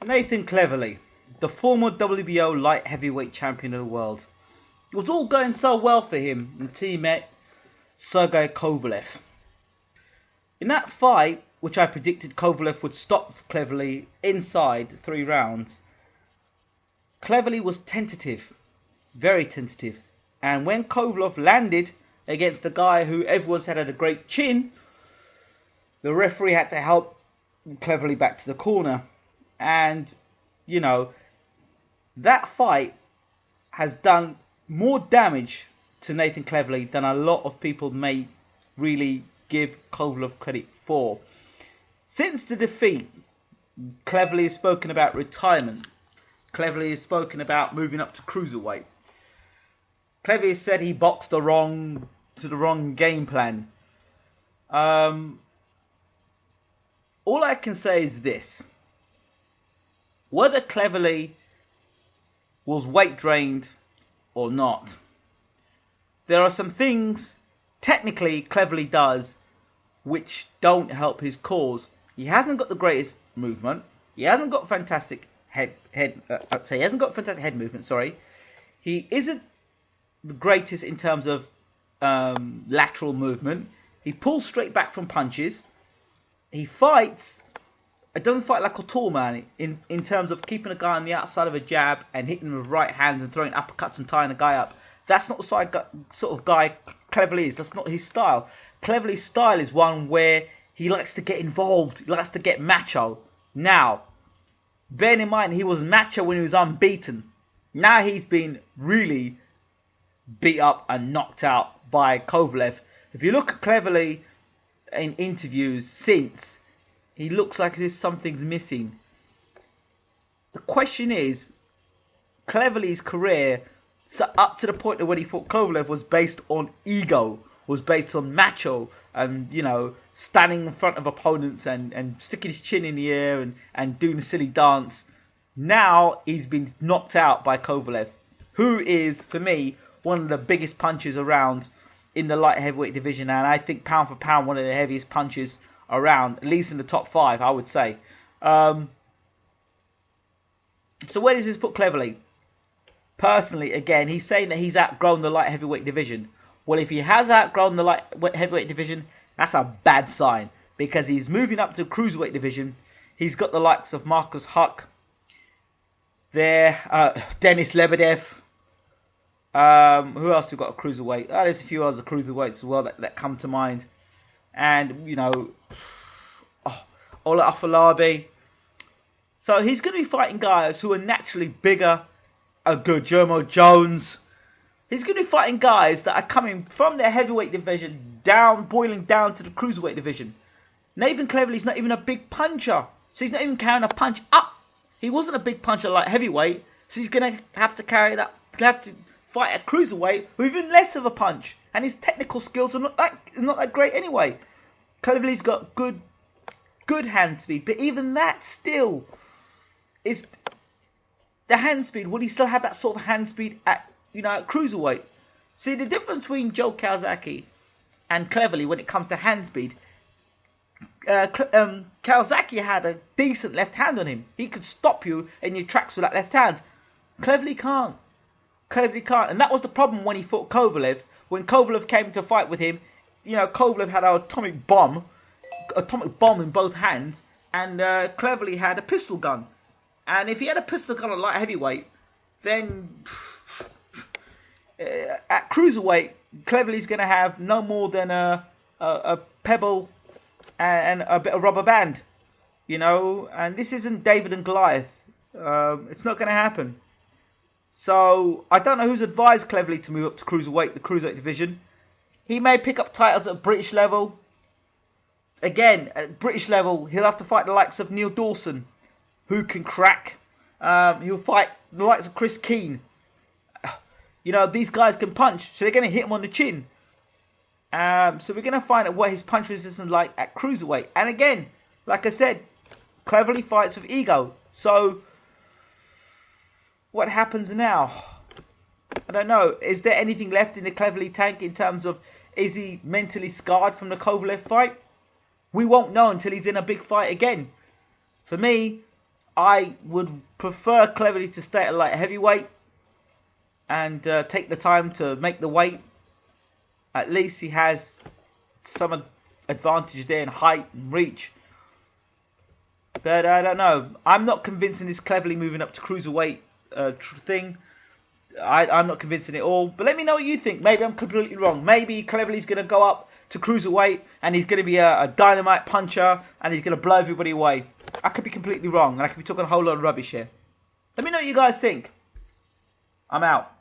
Nathan Cleverly, the former WBO light heavyweight champion of the world. It was all going so well for him until he met Sergey Kovalev. In that fight, which I predicted Kovalev would stop Cleverly inside 3 rounds, Cleverly was tentative, very tentative. And when Kovalev landed against the guy who everyone said had a great chin, the referee had to help Cleverly back to the corner. And, you know, that fight has done more damage to Nathan Cleverly than a lot of people may really give Kovalev credit for. Since the defeat, Cleverly has spoken about retirement. Cleverly has spoken about moving up to Cruiserweight. Cleverly has said he boxed the wrong game plan. All I can say is this. Whether Cleverly was weight drained or not, there are some things technically Cleverly does which don't help his cause. He hasn't got the greatest movement. He hasn't got fantastic head movement. Sorry, he isn't the greatest in terms of lateral movement. He pulls straight back from punches. He fights. It doesn't fight like a tall man in terms of keeping a guy on the outside of a jab and hitting him with right hands and throwing uppercuts and tying a guy up. That's not the sort of guy Cleverly is. That's not his style. Cleverly's style is one where he likes to get involved. He likes to get macho. Now, bearing in mind he was macho when he was unbeaten. Now he's been really beat up and knocked out by Kovalev. If you look at Cleverly in interviews since, he looks like as if something's missing. The question is, Cleverly's career, so up to the point of when he fought Kovalev, was based on ego, was based on macho, and, you know, standing in front of opponents and sticking his chin in the air and doing a silly dance. Now he's been knocked out by Kovalev, who is, for me, one of the biggest punchers around in the light heavyweight division, and I think pound for pound one of the heaviest punchers around, at least in the top 5, I would say. So where does this put Cleverly? Personally, again, he's saying that he's outgrown the light heavyweight division. Well, if he has outgrown the light heavyweight division, that's a bad sign, because he's moving up to the cruiserweight division. He's got the likes of Marcus Huck there, Denis Lebedev. Who else we've got a cruiserweight? There's a few other cruiserweights as well that come to mind. And, you know, Ola Afolabi. So he's going to be fighting guys who are naturally bigger, a Guillermo Jones. He's going to be fighting guys that are coming from their heavyweight division boiling down to the cruiserweight division. Nathan Cleverly's not even a big puncher, so he's not even carrying a punch up. He wasn't a big puncher like heavyweight, so he's going to have to carry that. Have to fight at cruiserweight with even less of a punch, and his technical skills are not that great anyway. Cleverly's got good hand speed, but even that still is the hand speed. Would he still have that sort of hand speed at cruiserweight? See, the difference between Joe Calzaghe and Cleverly when it comes to hand speed, Calzaghe had a decent left hand on him. He could stop you in your tracks with that left hand. Cleverly can't. And that was the problem when he fought Kovalev. When Kovalev came to fight with him, Kovalev had an atomic bomb in both hands, and Cleverly had a pistol gun. And if he had a pistol gun at light heavyweight, then at cruiserweight, Cleverly's going to have no more than a pebble and a bit of rubber band, And this isn't David and Goliath. It's not going to happen. So I don't know who's advised Cleverly to move up to cruiserweight, the cruiserweight division. He may pick up titles at British level. Again, at British level, he'll have to fight the likes of Neil Dawson, who can crack. He'll fight the likes of Chris Keane. These guys can punch, so they're going to hit him on the chin. So we're going to find out what his punch resistance is like at cruiserweight. And again, like I said, Cleverly fights with ego. So what happens now? I don't know. Is there anything left in the Cleverly tank in terms of, is he mentally scarred from the Kovalev fight? We won't know until he's in a big fight again. For me, I would prefer Cleverly to stay at light heavyweight and take the time to make the weight. At least he has some advantage there in height and reach. But I don't know. I'm not convincing this Cleverly moving up to Cruiserweight thing. I'm not convincing it all. But let me know what you think. Maybe I'm completely wrong. Maybe Cleverly's going to go up to Cruiserweight and he's going to be a dynamite puncher and he's going to blow everybody away. I could be completely wrong and I could be talking a whole lot of rubbish here. Let me know what you guys think. I'm out.